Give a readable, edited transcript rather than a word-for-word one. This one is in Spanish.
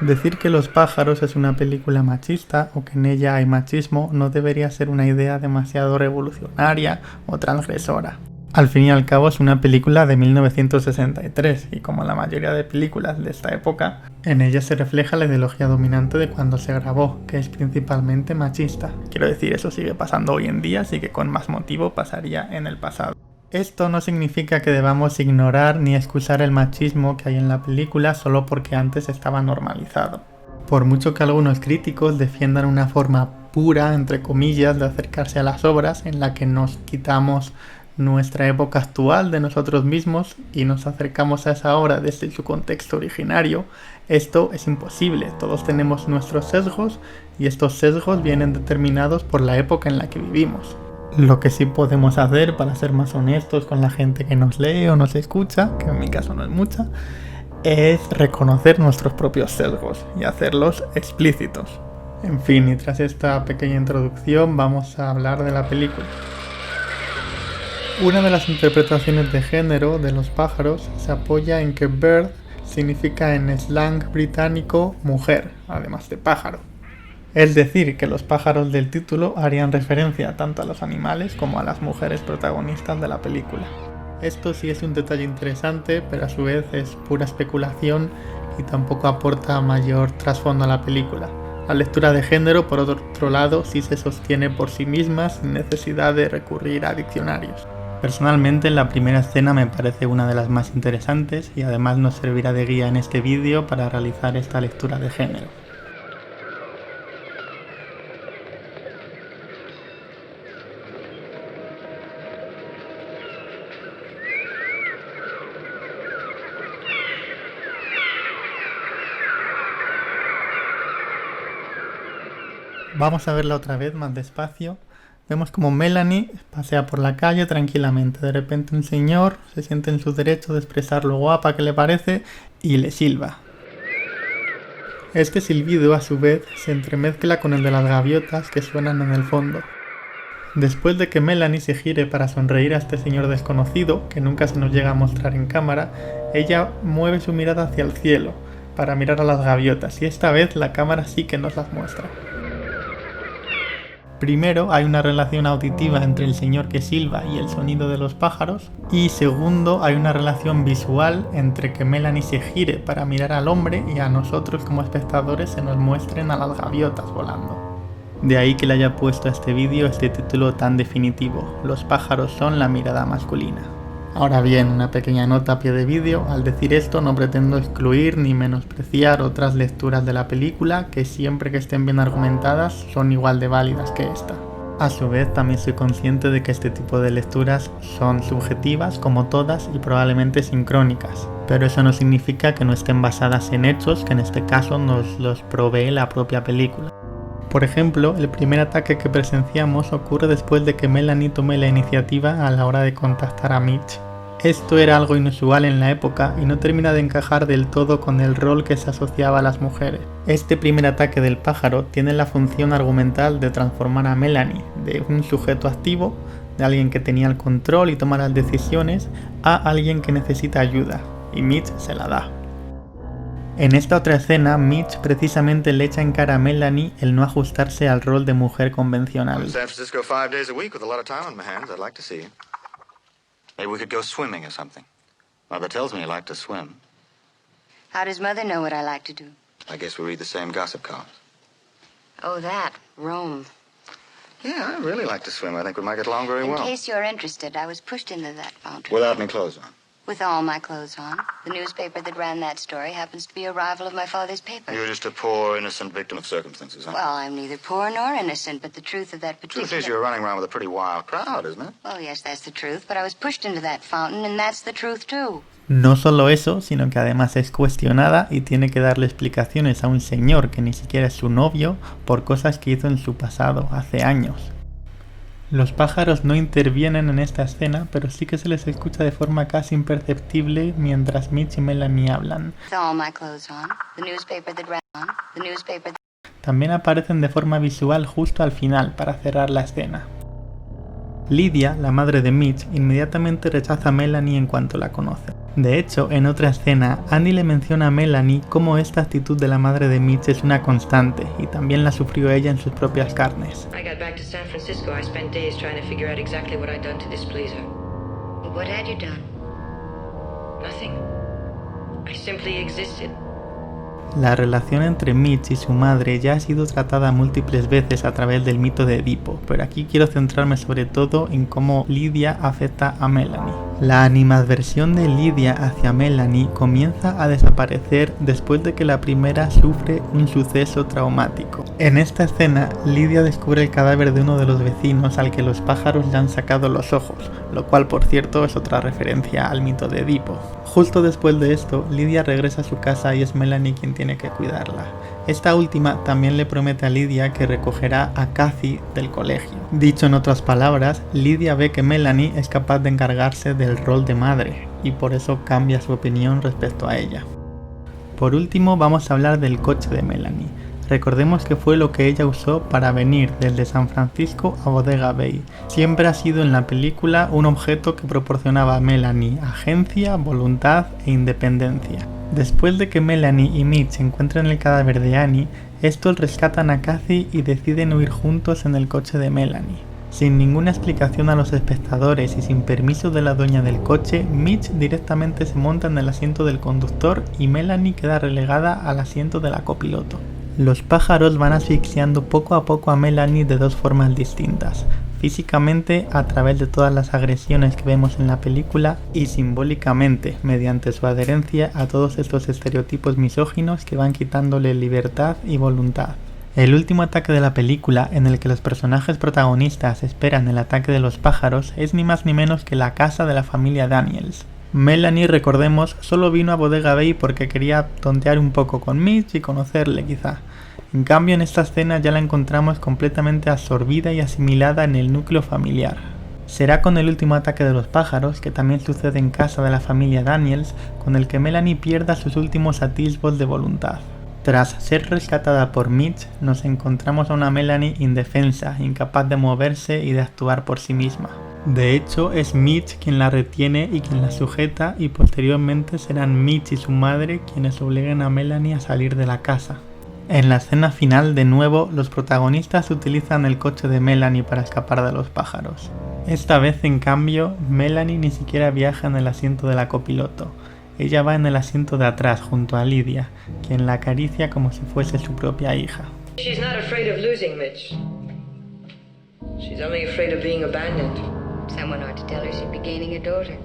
Decir que Los pájaros es una película machista o que en ella hay machismo no debería ser una idea demasiado revolucionaria o transgresora. Al fin y al cabo es una película de 1963 y como la mayoría de películas de esta época, en ella se refleja la ideología dominante de cuando se grabó, que es principalmente machista. Quiero decir, eso sigue pasando hoy en día, así que con más motivo pasaría en el pasado. Esto no significa que debamos ignorar ni excusar el machismo que hay en la película solo porque antes estaba normalizado. Por mucho que algunos críticos defiendan una forma pura, entre comillas, de acercarse a las obras en la que nos quitamos nuestra época actual de nosotros mismos y nos acercamos a esa obra desde su contexto originario, esto es imposible. Todos tenemos nuestros sesgos y estos sesgos vienen determinados por la época en la que vivimos. Lo que sí podemos hacer, para ser más honestos con la gente que nos lee o nos escucha, que en mi caso no es mucha, es reconocer nuestros propios sesgos y hacerlos explícitos. En fin, y tras esta pequeña introducción vamos a hablar de la película. Una de las interpretaciones de género de Los pájaros se apoya en que bird significa en slang británico mujer, además de pájaro. Es decir, que los pájaros del título harían referencia tanto a los animales como a las mujeres protagonistas de la película. Esto sí es un detalle interesante, pero a su vez es pura especulación y tampoco aporta mayor trasfondo a la película. La lectura de género, por otro lado, sí se sostiene por sí misma sin necesidad de recurrir a diccionarios. Personalmente, la primera escena me parece una de las más interesantes y además nos servirá de guía en este vídeo para realizar esta lectura de género. Vamos a verla otra vez más despacio. Vemos como Melanie pasea por la calle tranquilamente. De repente un señor se siente en su derecho de expresar lo guapa que le parece y le silba. Este silbido a su vez se entremezcla con el de las gaviotas que suenan en el fondo. Después de que Melanie se gire para sonreír a este señor desconocido, que nunca se nos llega a mostrar en cámara, ella mueve su mirada hacia el cielo para mirar a las gaviotas y esta vez la cámara sí que nos las muestra. Primero, hay una relación auditiva entre el señor que silba y el sonido de los pájaros. Y segundo, hay una relación visual entre que Melanie se gire para mirar al hombre y a nosotros como espectadores se nos muestren a las gaviotas volando. De ahí que le haya puesto a este vídeo este título tan definitivo: Los pájaros son la mirada masculina. Ahora bien, una pequeña nota a pie de vídeo. Al decir esto no pretendo excluir ni menospreciar otras lecturas de la película que siempre que estén bien argumentadas son igual de válidas que esta. A su vez también soy consciente de que este tipo de lecturas son subjetivas como todas y probablemente sincrónicas, pero eso no significa que no estén basadas en hechos que en este caso nos los provee la propia película. Por ejemplo, el primer ataque que presenciamos ocurre después de que Melanie tome la iniciativa a la hora de contactar a Mitch. Esto era algo inusual en la época y no termina de encajar del todo con el rol que se asociaba a las mujeres. Este primer ataque del pájaro tiene la función argumental de transformar a Melanie de un sujeto activo, de alguien que tenía el control y toma las decisiones, a alguien que necesita ayuda, y Mitch se la da. En esta otra escena, Mitch precisamente le echa en cara a Melanie el no ajustarse al rol de mujer convencional. San Francisco 5 days a week with a lot of time on my hands. I'd like to see you. Maybe we could go swimming or something. Mother tells me you like to swim. How does Mother know what I like to do? I guess we read the same gossip columns. Oh, that. Rome. Yeah, I really like to swim. I think we might get along very well. In case you're interested, I was pushed into that fountain. Without any clothes on. With all my clothes on. The newspaper that ran that story happens to be a rival of my father's paper. You're just a poor, innocent victim of circumstances, huh? Well, I'm neither poor nor innocent, but the truth of that particular... Truth is you're running around with a pretty wild crowd, isn't it? Well, yes, that's the truth, but I was pushed into that fountain, and that's the truth, too. No solo eso, sino que además es cuestionada y tiene que darle explicaciones a un señor que ni siquiera es su novio por cosas que hizo en su pasado, hace años. Los pájaros no intervienen en esta escena, pero sí que se les escucha de forma casi imperceptible mientras Mitch y Melanie hablan. También aparecen de forma visual justo al final para cerrar la escena. Lydia, la madre de Mitch, inmediatamente rechaza a Melanie en cuanto la conoce. De hecho, en otra escena, Andy le menciona a Melanie cómo esta actitud de la madre de Mitch es una constante y también la sufrió ella en sus propias carnes. I got back to San Francisco. I spent days trying to figure out exactly what I'd done to displease her. What had you done? Nothing. I simply existed. La relación entre Mitch y su madre ya ha sido tratada múltiples veces a través del mito de Edipo, pero aquí quiero centrarme sobre todo en cómo Lydia afecta a Melanie. La animadversión de Lydia hacia Melanie comienza a desaparecer después de que la primera sufre un suceso traumático. En esta escena, Lydia descubre el cadáver de uno de los vecinos al que los pájaros le han sacado los ojos, lo cual por cierto es otra referencia al mito de Edipo. Justo después de esto, Lydia regresa a su casa y es Melanie quien tiene que cuidarla. Esta última también le promete a Lydia que recogerá a Kathy del colegio. Dicho en otras palabras, Lydia ve que Melanie es capaz de encargarse del rol de madre y por eso cambia su opinión respecto a ella. Por último, vamos a hablar del coche de Melanie. Recordemos que fue lo que ella usó para venir desde San Francisco a Bodega Bay. Siempre ha sido en la película un objeto que proporcionaba a Melanie agencia, voluntad e independencia. Después de que Melanie y Mitch encuentran el cadáver de Annie, estos rescatan a Kathy y deciden huir juntos en el coche de Melanie. Sin ninguna explicación a los espectadores y sin permiso de la dueña del coche, Mitch directamente se monta en el asiento del conductor y Melanie queda relegada al asiento de la copiloto. Los pájaros van asfixiando poco a poco a Melanie de dos formas distintas, físicamente a través de todas las agresiones que vemos en la película y simbólicamente mediante su adherencia a todos estos estereotipos misóginos que van quitándole libertad y voluntad. El último ataque de la película, en el que los personajes protagonistas esperan el ataque de los pájaros, es ni más ni menos que la casa de la familia Daniels. Melanie, recordemos, solo vino a Bodega Bay porque quería tontear un poco con Mitch y conocerle quizá. En cambio, en esta escena ya la encontramos completamente absorbida y asimilada en el núcleo familiar. Será con el último ataque de los pájaros, que también sucede en casa de la familia Daniels, con el que Melanie pierda sus últimos atisbos de voluntad. Tras ser rescatada por Mitch, nos encontramos a una Melanie indefensa, incapaz de moverse y de actuar por sí misma. De hecho, es Mitch quien la retiene y quien la sujeta, y posteriormente serán Mitch y su madre quienes obliguen a Melanie a salir de la casa. En la escena final, de nuevo, los protagonistas utilizan el coche de Melanie para escapar de los pájaros. Esta vez, en cambio, Melanie ni siquiera viaja en el asiento de la copiloto. Ella va en el asiento de atrás junto a Lydia, quien la acaricia como si fuese su propia hija. She's not afraid of losing Mitch. She's only afraid of being abandoned. Someone ought to tell her she'd be gaining a daughter.